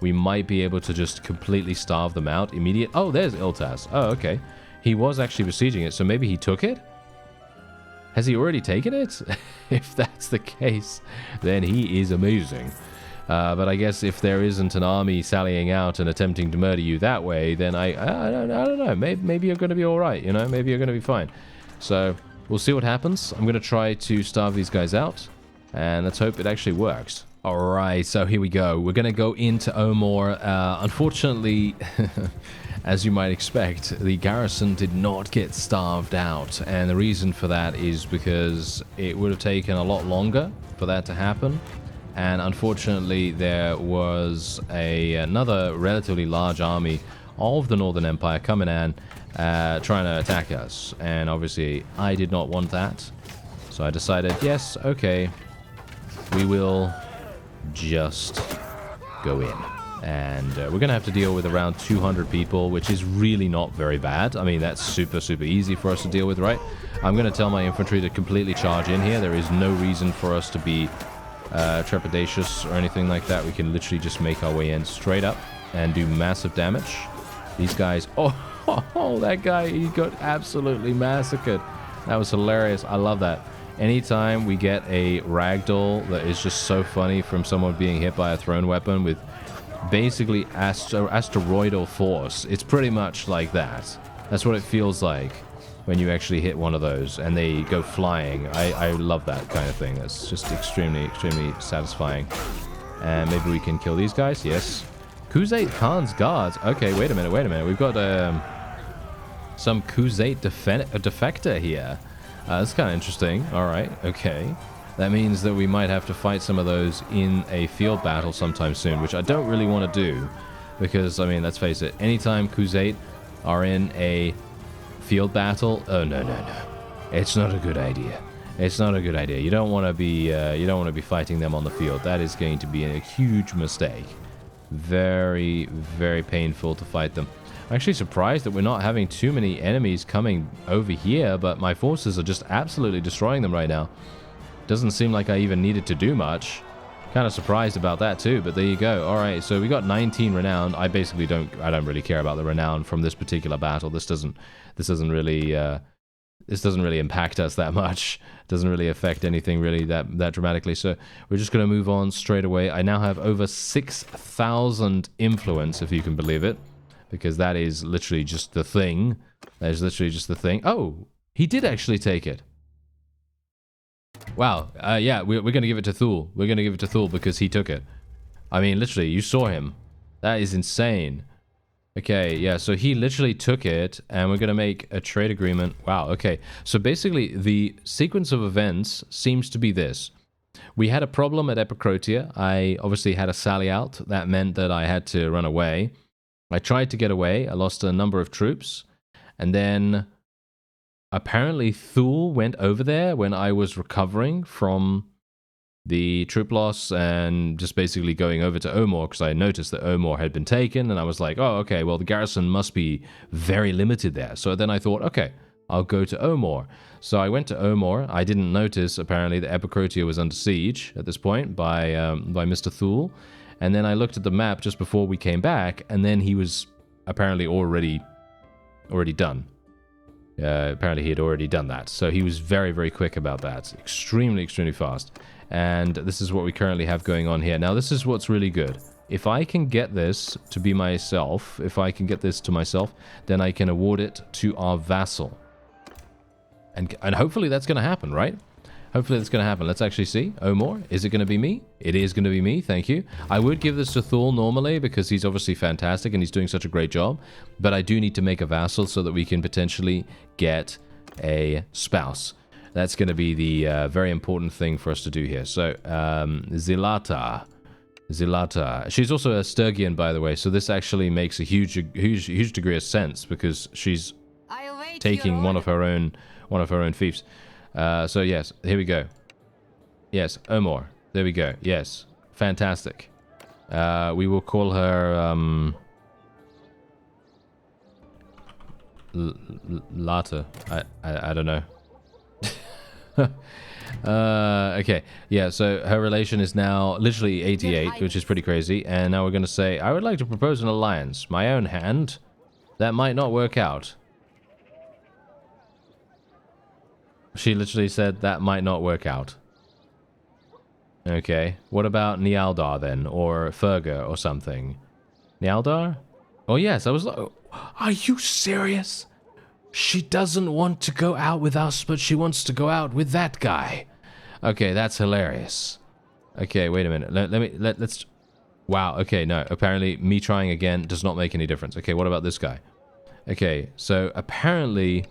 we might be able to just completely starve them out immediate. Oh, there's Iltas. Oh, okay. He was actually besieging it, so maybe he took it? Has he already taken it? If that's the case, then he is amazing. But I guess if there isn't an army sallying out and attempting to murder you that way, then I don't know. Maybe you're going to be all right, you know? Maybe you're going to be fine. So we'll see what happens. I'm going to try to starve these guys out, and let's hope it actually works. Alright, so here we go. We're going to go into Omor. Unfortunately, as you might expect, the garrison did not get starved out. And the reason for that is because it would have taken a lot longer for that to happen. And unfortunately, there was another relatively large army of the Northern Empire coming in, trying to attack us. And obviously, I did not want that. So I decided, yes, okay, we will just go in. And we're going to have to deal with around 200 people, which is really not very bad. I mean, that's super easy for us to deal with, right? I'm going to tell my infantry to completely charge in here. There is no reason for us to be trepidatious or anything like that. We can literally just make our way in straight up and do massive damage. These guys, oh, that guy, he got absolutely massacred. That was hilarious. I love that. Anytime we get a ragdoll that is just so funny from someone being hit by a thrown weapon with basically asteroidal force, it's pretty much like that. That's what it feels like when you actually hit one of those and they go flying. I love that kind of thing. That's just extremely satisfying. And maybe we can kill these guys. Yes. Khuzait Khan's guards. Okay, wait a minute. We've got some Khuzait defector here. That's kind of interesting. Alright, okay. That means that we might have to fight some of those in a field battle sometime soon, which I don't really want to do. Because, I mean, let's face it, anytime Khuzait are in a field battle, oh no. It's not a good idea. It's not a good idea. You don't want to be fighting them on the field. That is going to be a huge mistake. Very painful to fight them. I'm actually surprised that we're not having too many enemies coming over here, but my forces are just absolutely destroying them right now. Doesn't seem like I even needed to do much. Kind of surprised about that too, but there you go. Alright, so we got 19 renown. I basically don't really care about the renown from this particular battle. This doesn't really impact us that much. Doesn't really affect anything really that dramatically. So we're just going to move on straight away. I now have over 6,000 influence, if you can believe it. Because that is literally just the thing. That is literally just the thing. Oh, he did actually take it. Wow. Yeah, we're going to give it to Thule. We're going to give it to Thule because he took it. I mean, literally, you saw him. That is insane. Okay, yeah, so he literally took it, and we're going to make a trade agreement. Wow, okay. So basically, the sequence of events seems to be this. We had a problem at Epicrotia. I obviously had a sally out. That meant that I had to run away. I tried to get away. I lost a number of troops. And then apparently Thule went over there when I was recovering from the troop loss and just basically going over to Omor because I noticed that Omor had been taken. And I was like, oh, okay, well, the garrison must be very limited there. So then I thought, okay, I'll go to Omor. So I went to Omor. I didn't notice, apparently, that Epicrotia was under siege at this point by Mr. Thule. And then I looked at the map just before we came back, and then he was apparently already done. Apparently he had already done that. So he was very, very quick about that. Extremely, extremely fast. And this is what we currently have going on here. Now, this is what's really good. If I can get this to be myself, if I can get this to myself, then I can award it to our vassal. And hopefully that's going to happen, right? Hopefully that's going to happen. Let's actually see. Omor, is it going to be me? It is going to be me, thank you. I would give this to Thul normally because he's obviously fantastic and he's doing such a great job. But I do need to make a vassal so that we can potentially get a spouse. That's going to be the very important thing for us to do here. So, Zilata. She's also a Sturgian, by the way, so this actually makes a huge degree of sense because she's taking one of her own fiefs. So yes, here we go. Yes, Omor. There we go. Yes, fantastic. We will call her Lata. I don't know. Okay, yeah, so her relation is now literally 88, which is pretty crazy, and now we're going to say, I would like to propose an alliance. My own hand. That might not work out. She literally said that might not work out. Okay, what about Nialdar then, or Ferga or something? Nialdar? Oh yes, I was like, are you serious? She doesn't want to go out with us, but she wants to go out with that guy. Okay, that's hilarious. Okay, wait a minute. Let's... Wow, okay, no. Apparently, me trying again does not make any difference. Okay, what about this guy? Okay, so apparently...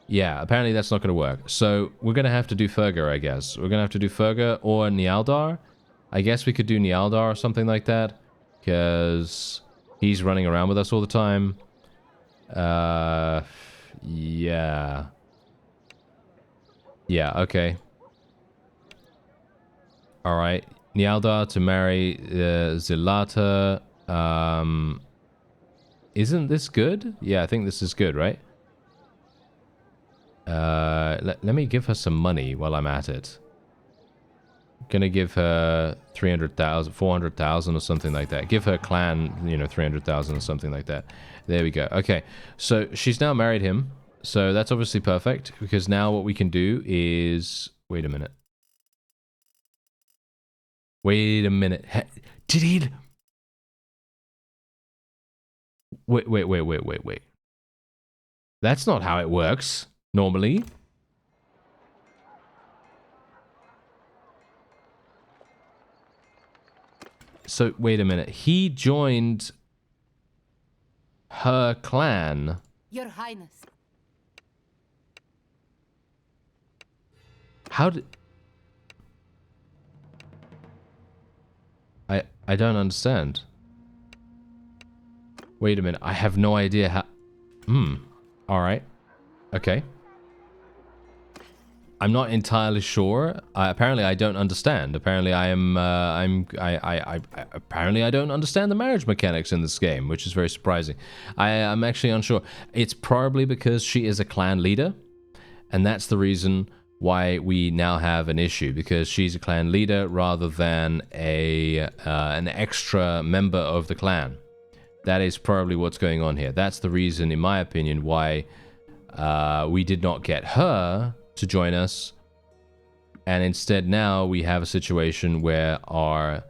Yeah, apparently that's not going to work. So, we're going to have to do Ferga, I guess. We're going to have to do Ferga or Nialdar. I guess we could do Nialdar or something like that. Because he's running around with us all the time. Yeah. Yeah, okay. Alright. Nialdar to marry Zilata. Isn't this good? Yeah, I think this is good, right? Let me give her some money while I'm at it. Gonna give her 300,000, 400,000 or something like that. Give her clan, 300,000 or something like that. There we go. Okay, so she's now married him. So that's obviously perfect because now what we can do is... Wait a minute. Wait a minute. Did he... Wait. That's not how it works, normally. So, wait a minute. He joined her clan. Your Highness. How did... I don't understand. Wait a minute. I have no idea how... Alright. Okay. I'm not entirely sure. Apparently, I don't understand. Apparently, apparently, I don't understand the marriage mechanics in this game, which is very surprising. I'm actually unsure. It's probably because she is a clan leader, and that's the reason why we now have an issue, because she's a clan leader rather than an extra member of the clan. That is probably what's going on here. That's the reason, in my opinion, why we did not get her to join us, and instead now we have a situation where our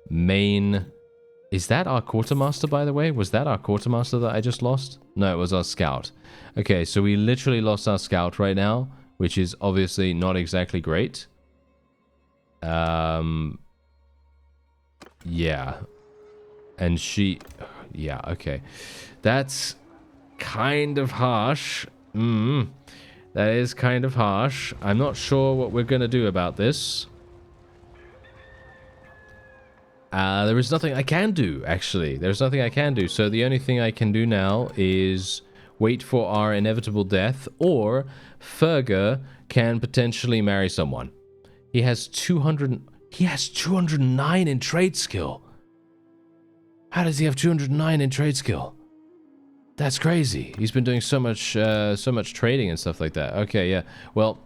main... Is that our quartermaster, by the way? Was that our quartermaster that I just lost? No, it was our scout. Okay, so we literally lost our scout right now, which is obviously not exactly great. Yeah. And she... Yeah, okay. That's kind of harsh. That is kind of harsh. I'm not sure what we're going to do about this. There is nothing I can do, actually. There's nothing I can do. So the only thing I can do now is wait for our inevitable death, or Ferga can potentially marry someone. He has 209 in trade skill. How does he have 209 in trade skill? That's crazy. He's been doing so much trading and stuff like that. Okay, yeah. Well,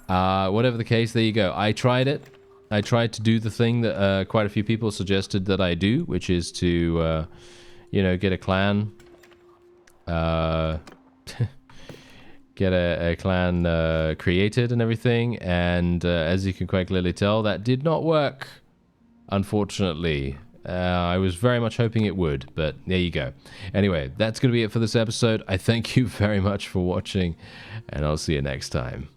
whatever the case, there you go. I tried it. I tried to do the thing that quite a few people suggested that I do, which is to, you know, get a clan. Get a clan created and everything. And as you can quite clearly tell, that did not work, unfortunately. I was very much hoping it would, but there you go. Anyway, that's going to be it for this episode. I thank you very much for watching, and I'll see you next time.